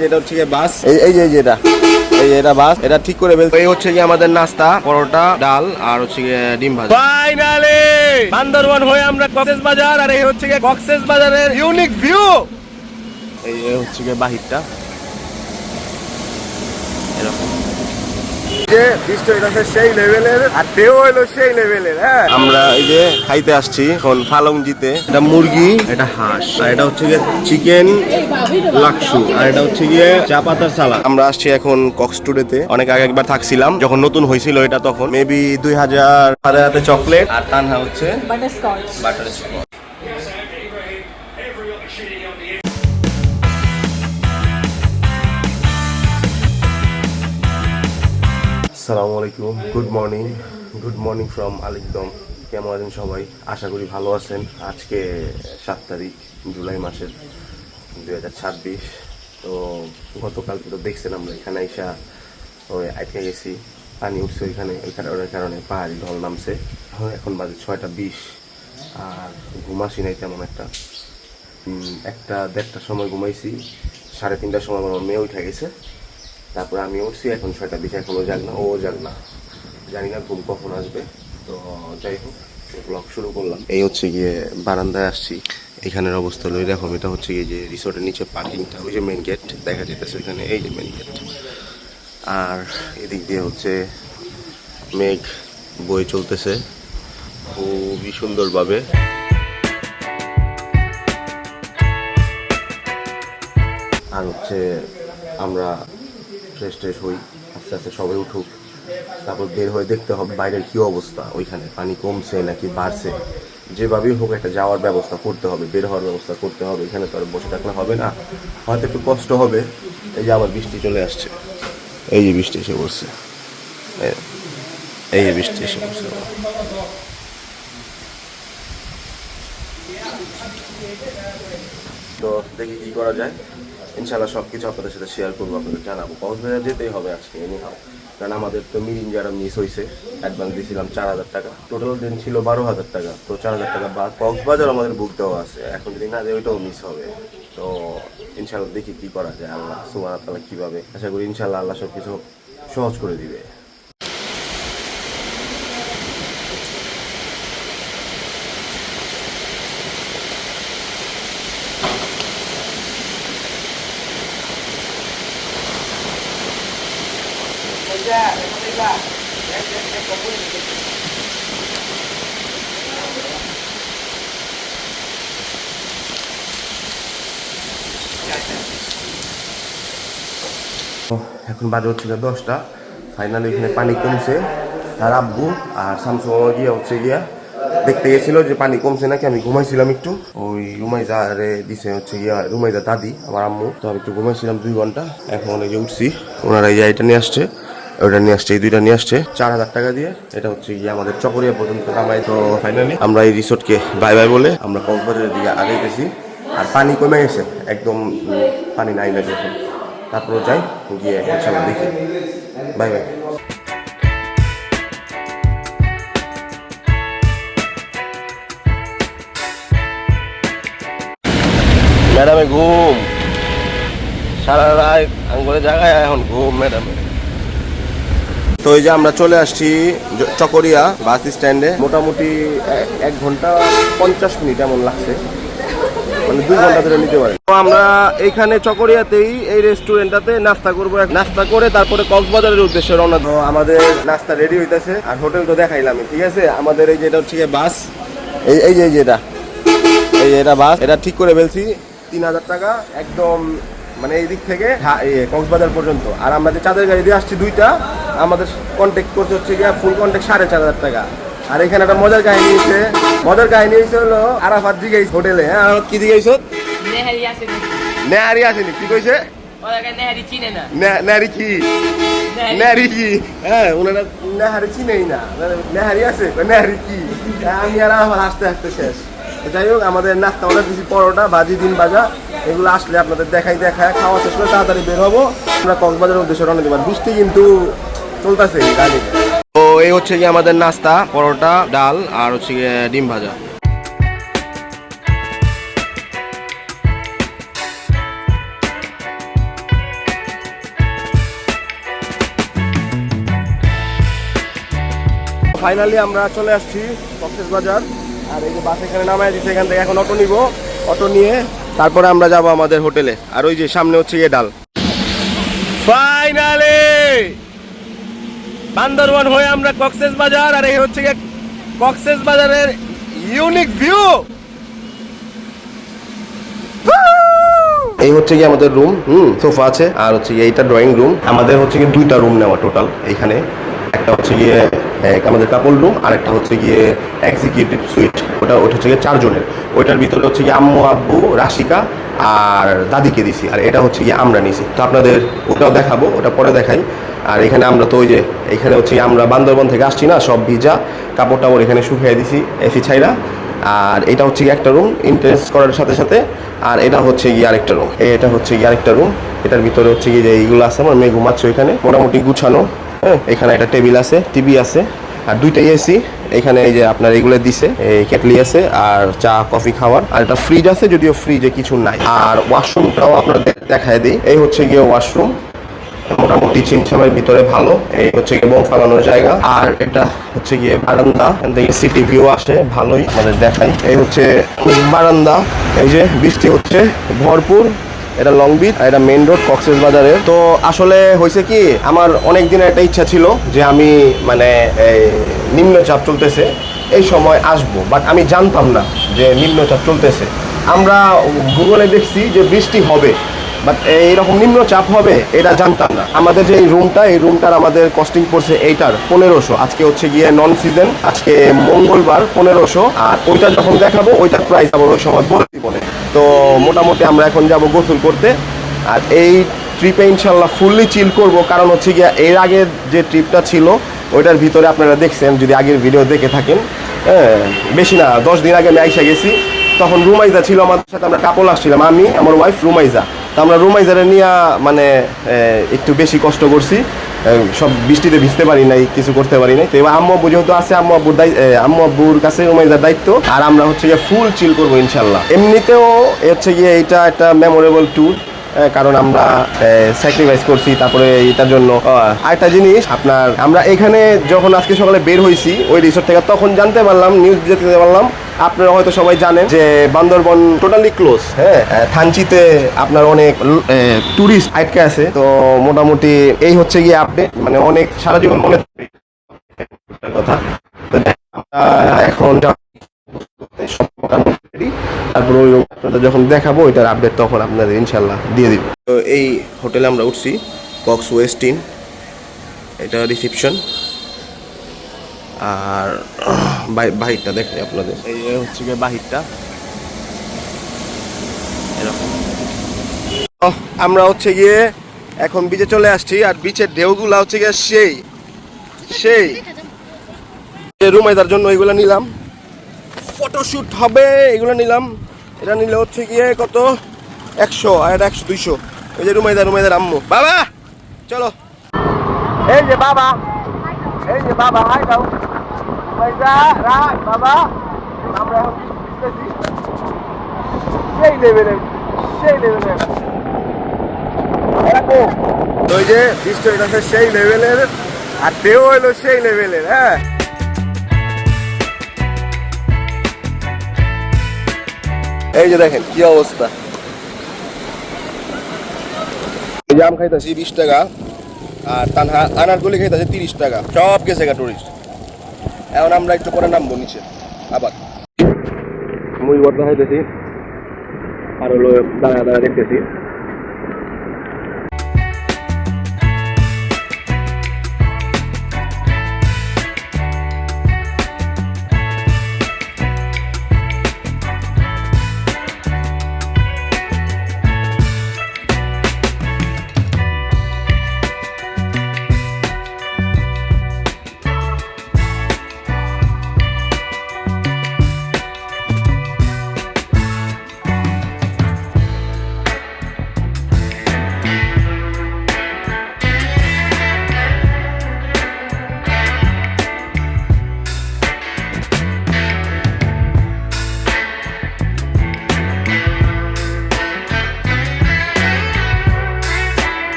যেটা হচ্ছে গিয়ে বাস, এই যে যেটা এটা বাস, এটা ঠিক করে ফেলছে। এই হচ্ছে গিয়ে আমাদের নাস্তা, পরোটা, ডাল আর হচ্ছে গিয়ে ডিম ভাজা। ফাইনালি বান্দরবান হয়ে আমরা কক্সেস বাজার, আর এই হচ্ছে গিয়ে কক্সেস বাজারের ইউনিক ভিউ। এই হচ্ছে গিয়ে বাহিরটা এরকম, যে বৃষ্টি হইতাছে সেই লেভেলের, আর ঢেউ হইলো সেই লেভেলের। হ্যাঁ, আমরা এই যে খাইতে আসছি এখন ফালংজিতে। এটা মুরগি, এটা হাঁস, আর এটা হচ্ছে গিয়ে চিকেন লাকসু, আর এটা হচ্ছে গিয়ে চা পাতার সালাদ। আমরা আসছি এখন কক্সটুডেতে। অনেক আগে একবার থাকছিলাম যখন নতুন হয়েছিল এটা, তখন মেবি 2000। তাদের হাতে চকলেট আর তানহা হচ্ছে বাটারস্কচ। আসসালামু আলাইকুম, গুড মর্নিং ফ্রম আলিকদম। কেমন আছেন সবাই? আশা করি ভালো আছেন। আজকে 7 তারিখ জুলাই মাসের 2026। তো গতকালকে তো দেখছেন আমরা এখানে এসে ওই আটকে গেছি, পানি উঠছে ওইখানে, ওই কারণে পাহাড়ি ঢল নামছে। এখন বাজে 6টা 20, আর ঘুমাসি নাই তেমন একটা। 1টা-1.5টার সময় ঘুমাইছি, 3:30টার সময় আমার মেয়ে উঠে গেছে, তারপরে আমি উঠছি। এখন 6টা 20, এখনও জাগ না, ও জাগ না, জানি না ঘুম কখন আসবে। তো যাই হোক, ব্লগ শুরু করলাম। এই হচ্ছে গিয়ে বারান্দায় আসছি, এখানের অবস্থা হলো এরকম। এটা হচ্ছে গিয়ে যে রিসোর্টের নিচে পার্কিংটা, ওই যে মেন গেট দেখা যেতেছে ওইখানে, এই যে মেন গেট। আর এদিক দিয়ে হচ্ছে মেঘ বয়ে চলতেছে খুবই সুন্দরভাবে। আর হচ্ছে আমরা ফ্রেশ হই, আস্তে আস্তে সবাই উঠুক, তারপর বের হয়ে দেখতে হবে বাইরের কী অবস্থা, ওইখানে পানি কমছে নাকি বাড়ছে। যেভাবেই হোক একটা যাওয়ার ব্যবস্থা করতে হবে, বের হওয়ার ব্যবস্থা করতে হবে। এখানে তো আর বসে থাকলে হবে না, হয়তো একটু কষ্ট হবে। এই যে আবার বৃষ্টি চলে আসছে, এই যে বৃষ্টি এসে পড়ছে, এই যে বৃষ্টি এসে পড়ছে। তো দেখি কি করা যায়, ইনশাআল্লাহ সব কিছু আপনাদের সাথে শেয়ার করবো, আপনাদের জানাবো। কক্সবাজার যেতেই হবে আজকে এনিহাও, কারণ আমাদের তো মিরিং যারা মিস হয়েছে, অ্যাডভান্স দিয়েছিলাম 4000 টাকা, টোটাল দিন ছিল 12,000 টাকা। তো 4000 টাকা বাদ কক্সবাজার আমাদের বুক দেওয়া আছে, এখন যদি না দেয় ওইটাও মিস হবে। তো ইনশাআল্লাহ দেখি কি করা যায়, আল্লাহ সুবহানাহু ওয়া তাআলা কীভাবে, আশা করি ইনশাআল্লাহ আল্লাহ সব কিছু সহজ করে দিবে। এখন বাজে হচ্ছে 10টা। ফাইনালি এখানে পানি কমছে, আর আব্বু আর শামসু গিয়া হচ্ছে গিয়া দেখতে গেছিল যে পানি কমছে নাকি। আমি ঘুমাইছিলাম একটু, ওই রুমাইজা রে দিছে হচ্ছে গিয়া, রুমাইজা দাদি আমার আম্মু। তো আমি একটু ঘুমাইছিলাম 2 ঘন্টা, এখন এই যে উঠছি। ওনারা এই যে এটা নিয়ে আসছে, ওইটা নিয়ে আসছে, এই 2টা নিয়ে আসছে 4000 টাকা দিয়ে। এটা হচ্ছে গিয়ে আমাদের চকরিয়া পর্যন্ত নামাই। তো ফাইনালি আমরা এই রিসোর্টকে বাই বাই বলে আমরা কক্সবাজারের দিকে আগাইতেছি। আর পানি কমে গেছে একদম, পানি নাই লাগে এখন। তারপরে যাই গিয়ে ইনশাআল্লাহ দেখি। Bye bye. ম্যাডামে ঘুম, সারা রাত আঙ্গুলে জায়গায়, এখন ঘুম ম্যাডামে। তো এই যে আমরা চলে আসছি চকরিয়া বাস স্ট্যান্ডে। মোটামুটি 1 ঘন্টা 50 মিনিট এমন লাগছে, মানে 2 ঘন্টা ধরে নিতে পারে। তো আমরা এইখানে চকরিয়াতেই এই রেস্টুরেন্টটাতে নাস্তা করবো, নাস্তা করে তারপরে কক্সবাজারের উদ্দেশ্যে রওনা। তো আমাদের নাস্তা রেডি হইতেছে, আর হোটেল তো দেখাইলাম, ঠিক আছে। আমাদের এই যেটা হচ্ছে বাস, এই যে যেটা এটা বাস, এটা ঠিক করে ফেলছি। 3000 টাকা একদম, মানে এই দিক থেকে কক্সবাজার পর্যন্ত। আর আমরা যে চাঁদের গাড়ি দিয়ে আসছি 2টা, আমাদের কন্ট্যাক্ট করতে হচ্ছে গিয়া ফুল কন্ট্যাক্ট 4500 টাকা। আর এখানে একটা মজার কাহিনী হয়েছে হলো আরাফাত জিগাইছ হোটেলে। হ্যাঁ আরাফাত, কি জিগাইছ? নেহারি আসেনি, কি কইছে? নেহারি কি? হ্যাঁ, ওনারা নেহারি চিনেই না, নেহারি আছে, নেহারি কি? আমি আর আরাফাত হাসতে হাসতে শেষ। যাই হোক, আমাদের নাস্তা অর্ডার দিচ্ছি পরোটা, ভাজি, ডিম ভাজা। এগুলো আসলে আপনাদের দেখায় খাওয়া শেষ করে তাড়াতাড়ি বের হবো। আমরা কক্সবাজারের উদ্দেশ্যে রওনা দেব। বৃষ্টি কিন্তু চলতেছে গাড়ি। তো এই হচ্ছে গিয়ে আমাদের নাস্তা, পরোটা, ডাল আর হচ্ছে গিয়ে ডিম ভাজা। ফাইনালি আমরা চলে আসছি কক্সবাজার। আর এই যে বাস এখানে নামায় দিচ্ছে, এখান থেকে এখন অটো নিব। অটো নিয়ে তারপরে আমরা যাব আমাদের হোটেলে। আর ওই যে সামনে হচ্ছে গিয়ে ডাল। ফাইনালি বান্দরবান হয়ে আমরা কক্সবাজার। আর এই হচ্ছে গিয়ে কক্সবাজারের ইউনিক ভিউ। এই হচ্ছে কি আমাদের রুম, সোফা আছে। আর হচ্ছে গিয়ে এইটা ড্রয়িং রুম। আমাদের হচ্ছে গিয়ে দুইটা রুম নেওয়া টোটাল এইখানে। একটা হচ্ছে গিয়ে আমাদের কাপল রুম, আর একটা হচ্ছে গিয়ে এক্সিকিউটিভ সুইট। ওটা হচ্ছে গিয়ে 4 জনের। ওইটার ভিতরে হচ্ছে গিয়ে আম্মু, আব্বু, রাশিকা আর দাদিকে দিছি। আর এটা হচ্ছে গিয়ে আমরা নিছি। তো আপনাদের ওটাও দেখাবো, ওটা পরে দেখাই। আর এখানে আমরা তো ওই যে এখানে হচ্ছে আমরা বান্দরবন থেকে আসছি না, সব ভিজা কাপড় টাপড় এখানে শুকিয়ে দিছি এসি ছাইরা। আর এটা হচ্ছে গিয়ে একটা রুম ইন্টারেস্ট করার সাথে সাথে। আর এটা হচ্ছে গিয়ে আরেকটা রুম, এটা হচ্ছে গিয়ে আরেকটা রুম। এটার ভিতরে হচ্ছে গিয়ে যে এইগুলো আছে, আমার মেয়ে ঘুমাচ্ছে ওইখানে, মোটামুটি গুছানো। হ্যাঁ, এখানে একটা টেবিল আছে, টিভি আছে, আর দুইটা এসি। এখানে এই যে আপনার এগুলো দিছে, এই কেটলি আছে আর চা কফি খাওয়ার। আর একটা ফ্রিজ আছে, যদিও ফ্রিজে কিছু নাই। আর ওয়াশরুমটাও আপনাদের দেখায় দিই। এই হচ্ছে গিয়ে ওয়াশরুম, মোটামুটি চিমচামের ভিতরে ভালো। এই হচ্ছে গিয়ে বোম ফালানোর জায়গা। আর এটা হচ্ছে গিয়ে বারান্দা, এখান থেকে সিটি ভিউ আসে ভালোই, আমাদের দেখাই। এই হচ্ছে বারান্দা। এই যে বৃষ্টি হচ্ছে ভরপুর। এটা লং বিচ, আর এটা মেইন রোড কক্সবাজারের। তো আসলে হয়েছে কি, আমার অনেক দিনের একটা ইচ্ছা ছিল যে আমি মানে নিম্নচাপ চলতেছে এই সময় আসবো, বাট আমি জানতাম না যে নিম্নচাপ চলতেছে। আমরা গুগলে দেখছি যে বৃষ্টি হবে, বাট এইরকম নিম্নচাপ হবে এটা জানতাম না। আমাদের যে এই রুমটার আমাদের কস্টিং পড়ছে এইটার 1500। আজকে হচ্ছে গিয়ে নন সিজন, আজকে মঙ্গলবার, 1500। আর ওইটা যখন দেখাবো ওইটার প্রাইস আবার ওই সময় বলতে বলে। তো মোটামুটি আমরা এখন যাব গোসল করতে। আর এই ট্রিপে ইনশাল্লাহ ফুললি চিল করব, কারণ হচ্ছে গিয়ে এর আগের যে ট্রিপটা ছিল ওইটার ভিতরে আপনারা দেখছেন যদি আগের ভিডিও দেখে থাকেন। হ্যাঁ, বেশি না 10 দিন আগে আমি আইসা গেছি। তখন রুমাইজা ছিল আমাদের সাথে, আমরা কাপল আসছিলাম, আমি আমার ওয়াইফ রুমাইজা। তো আমরা রুমাইজারে নিয়ে মানে একটু বেশি কষ্ট করছি, সব বৃষ্টিতে ভিজতে পারি নাই, কিছু করতে পারি নাই। তো এবার আম্মু আব্বু যেহেতু আছে, আম্মু আব্বুর কাছে রুমাইজার দায়িত্ব। আর আমরা হচ্ছে গিয়ে ফুল চিল করবো ইনশাল্লাহ। এমনিতেও হচ্ছে গিয়ে এইটা একটা মেমোরেবল ট্যুর, কারণ আমরা স্যাক্রিফাইস করছি তারপরে এটার জন্য। আরেকটা জিনিস আপনার, আমরা এখানে যখন আজকে সকালে বের হয়েছি ওই রিসোর্ট থেকে, তখন জানতে পারলাম, নিউজ যেতে পারলাম, আপনারা হয়তো সবাই জানেন যে বান্দরবন টোটালি ক্লোজ। হ্যাঁ, থানচিতে আপনার অনেক টুরিস্ট আটকে আছে। তো মোটামুটি এই হচ্ছে গিয়ে আপডেট, মানে অনেক সারা জীবন মনে কথা। এখন তারপর ওই আপনাদের যখন দেখাবো ওইটার আপডেট তখন আপনাদের ইনশাল্লাহ দিয়ে দিব। তো এই হোটেলে আমরা উঠছি, কক্স ওয়েস্ট ইন, এটা রিসেপশন। আর বাহিরটা দেখে আপনাদের, এই হচ্ছে গিয়ে বাহিরটা এরকম। আমরা হচ্ছে গিয়ে এখন বিচে চলে আসছি। আর বিচের ঢেউগুলা হচ্ছে গিয়ে সেই সেই রুমাইদার জন্য এগুলো নিলাম, ফটোশুট হবে এগুলো নিলাম। এটা নিলে হচ্ছে গিয়ে কত 100, আর এটা 100 200। এই যে রুমাইদার আম্মু, বাবা চলো। এই যে বাবা, এই যে বাবা, হাই দাও বাবা। আমরা এখন সেই লেভেলের ওই যে বৃষ্টি হইতেছে সেই লেভেলের, আর ঢেউ হইলো সেই লেভেলের। হ্যাঁ, এই যে দেখেন কি অবস্থা। জাম খাইতেছি 20 টাকা, আর তানহা আনারগুলি খাইতেছে 30 টাকা। সব গেছে গা টুরিস্ট। এখন আমরা একটু পরে নামবো নিচে আবার। মুই বর্ধা খাইতেছি, আর হলো দাঁড়া দেখতেছি।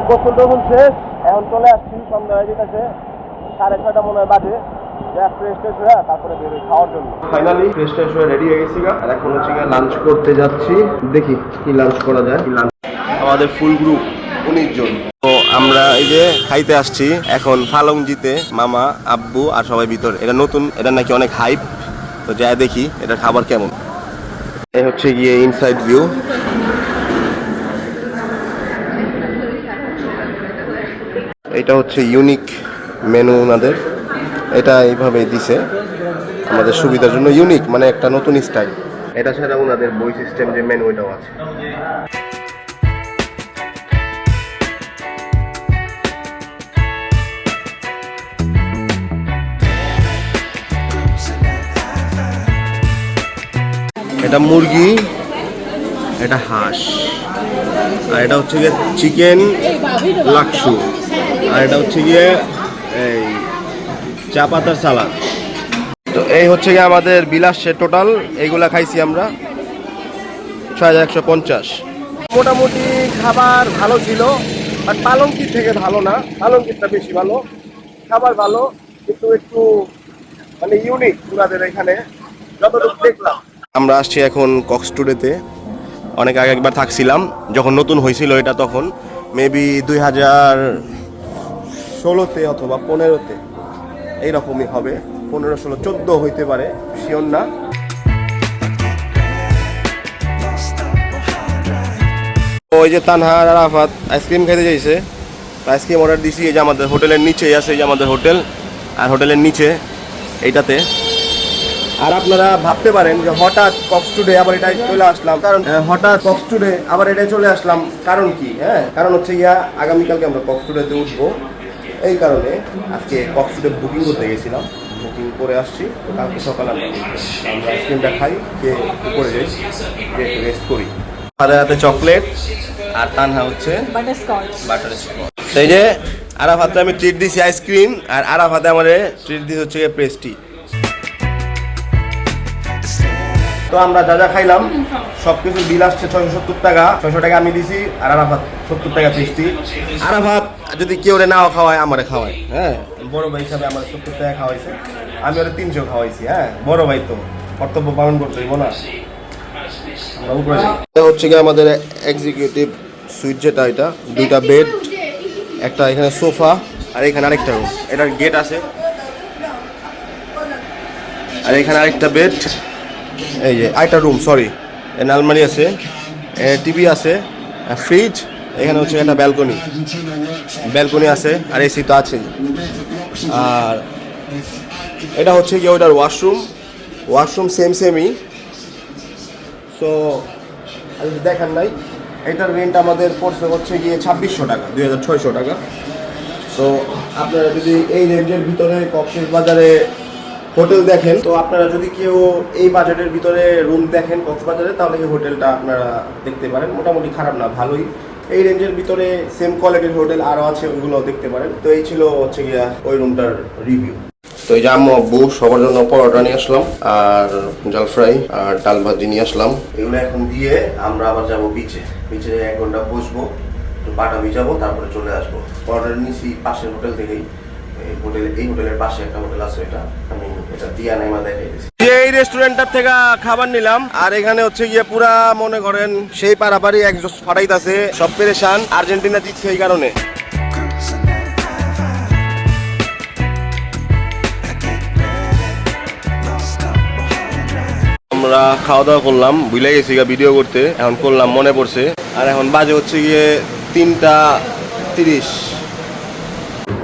গোসল টোসল শেষ, এখন চলে আসছি, সন্ধ্যা হয়ে যেতেছে, 6:30 মনে হয় বাজে। ফ্রেশ ট্রেশ হয়ে তারপরে বেরোই খাওয়ার জন্য। ফাইনালি ফ্রেশ ট্রেশ হয়ে রেডি হয়ে গেছি, আর এখন হচ্ছে লাঞ্চ করতে যাচ্ছি। দেখি কি লাঞ্চ করা যায়। আমাদের ফুল গ্রুপ 19 জন। তো আমরা এই যে খাইতে আসছি এখন ফালংজিতে, মামা, আব্বু আর সবাই ভিতর। এটা নতুন, এটা নাকি অনেক হাইপ, তো যাই দেখি এটা খাবার কেমন। এই হচ্ছে গিয়ে ইনসাইড ভিউ। এটা হচ্ছে ইউনিক মেনু ওনাদের, এটা এইভাবে দিছে আমাদের সুবিধার জন্য। ইউনিক মানে একটা নতুন স্টাইল। এটা ছাড়া ওনাদের বই সিস্টেম যে মেনু, এটাও আছে। এটা মুরগি, এটা হাঁস, আর এটা হচ্ছে গিয়ে চিকেন লাকসু, আর এটা হচ্ছে গিয়ে এই চা পাতার সালাদ। তো এই হচ্ছে গিয়ে আমাদের বিল আসছে টোটাল। এইগুলা খাইছি আমরা 6150। মোটামুটি খাবার ভালো ছিল, বাট পালংকির থেকে ভালো না। পালংকিরটা বেশি ভালো, খাবার ভালো, কিন্তু একটু মানে ইউনিক ওনাদের এখানে যতটুকু দেখলাম। আমরা আসছি এখন কক্সটুডেতে। অনেক আগে একবার থাকছিলাম, যখন নতুন হয়েছিল এটা, তখন মেবি 2016-তে অথবা 15-তে এইরকমই হবে। 15, 16, 14 হইতে পারে, শিওর না। ওই যে তানহা আর আরাফাত আইসক্রিম খাইতে যাইছে, আইসক্রিম অর্ডার দিছি। এই যে আমাদের হোটেলের নিচেই আছে, এই যে আমাদের হোটেল, আর হোটেলের নিচে এইটাতে। আর আপনারা ভাবতে পারেন যে হঠাৎ কক্সটুডে আবার এটাই চলে আসলাম, কারণ হঠাৎ কক্সটুডে আবার এটাই চলে আসলাম কারণ কি? কারণ হচ্ছে আগামীকালকে আমরা কক্সটুডেতে উঠবো। এই কারণে আজকে কক্সটুডে বুকিং করতে গেছিলাম, বুকিং করে আসছি। কালকে সকালে আমরা আইসক্রিমটা খাই, খেয়ে উপরে যাই, একটু রেস্ট করি। হাতে হাতে চকলেট, আর তানহা হচ্ছে বাটারস্কচ। এই যে আরাফাতে আমি ট্রিট দিছি আইসক্রিম, আর আরাফাতে আমার ট্রিট দিছি হচ্ছে পেস্ট্রি। তো আমরা যা যা খাইলাম সবকিছু বিল আসছে 670 টাকা। 600 টাকা আমি দিছি, আর আরাফাত 70 টাকা পেস্ট্রি। আরাফাত যদি কেউ নাও খাওয়ায়, আমারে খাওয়ায়। বড় ভাই হিসাবে আমার 70 টাকা খাওয়াইছে, আমি ওরা 300 খাওয়াইছি। বড় ভাই তো কর্তব্য পালন করতে হইব না। এটা হচ্ছে কি আমাদের এক্সিকিউটিভ সুইট, যেটা এটা 2টা বেড, একটা এখানে সোফা, আর এখানে আরেকটা রুম। এটার গেট আছে, আর এখানে আরেকটা বেড, এই যে আরেকটা রুম, সরি। এখানে আলমারি আছে, টিভি আছে, ফ্রিজ, এখানে হচ্ছে একটা ব্যালকনি আছে, আর এসি তো আছেই। আর এটা হচ্ছে কি ওইটার ওয়াশরুম সেমই। সো দেখার নাই, এটার রেন্ট আমাদের পড়ছে হচ্ছে গিয়ে 2600 টাকা, 2600 টাকা। তো আপনারা যদি এই রেঞ্জের ভিতরে কক্সবাজারে হোটেল দেখেন, তো আপনারা যদি কেউ এই বাজেটের ভিতরে রুম দেখেন কক্সবাজারে, তাহলে এই হোটেলটা আপনারা দেখতে পারেন। মোটামুটি খারাপ না, ভালোই। এই রেঞ্জের ভিতরে সেম কোয়ালিটির হোটেল আরও আছে, ওগুলো দেখতে পারেন। তো এই ছিল হচ্ছে গিয়া ওই রুমটার রিভিউ। তো এই যে আম্মু আব্বু সবার জন্য পরোটা নিয়ে আসলাম, আর জাল ফ্রাই, আর ডাল ভাজি নিয়ে আসলাম। এগুলো এখন দিয়ে আমরা আবার যাবো বিচে। 1 ঘন্টা বসবো, পাটা ভিজাবো, তারপরে চলে আসবো। পরোটা নিয়েছি পাশের হোটেল থেকেই। এই হোটেলের পাশে একটা হোটেল আছে, এটা আমি এটা দিয়া নাইমা দেখাইতেছি। এই রেস্টুরেন্টটার থেকে খাবার নিলাম, আর এখানে হচ্ছে গিয়ে পুরা মনে করেন সেই পারাপারি একজোস ফাটাইতাছে, সব পেরেশান। আর্জেন্টিনা জিতছে এই কারণে। আমরা খাওয়া দাওয়া করলাম, ভুলে গেছি ভিডিও করতে, এখন করলাম, মনে পড়ছে। আর এখন বাজে হচ্ছে গিয়ে 3:30।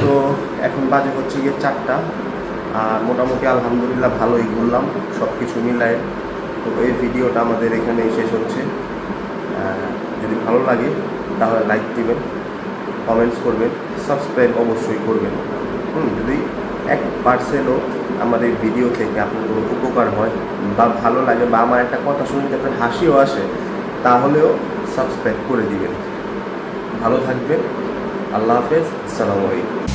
তো এখন বাজে হচ্ছে গিয়ে 4টা, আর মোটামুটি আলহামদুলিল্লাহ ভালোই ঘুরলাম সব কিছু মিলায়। তো এই ভিডিওটা আমাদের এখানেই শেষ হচ্ছে। যদি ভালো লাগে তাহলে লাইক দিবেন, কমেন্টস করবেন, সাবস্ক্রাইব অবশ্যই করবেন। যদি 1% আমাদের ভিডিও থেকে আপনার কোনো উপকার হয় বা ভালো লাগে, বা আমার একটা কথা শুনতে আপনার হাসিও আসে, তাহলেও সাবস্ক্রাইব করে দিবেন। ভালো থাকবেন, আল্লাহ হাফেজ, আসসালামু আলাইকুম।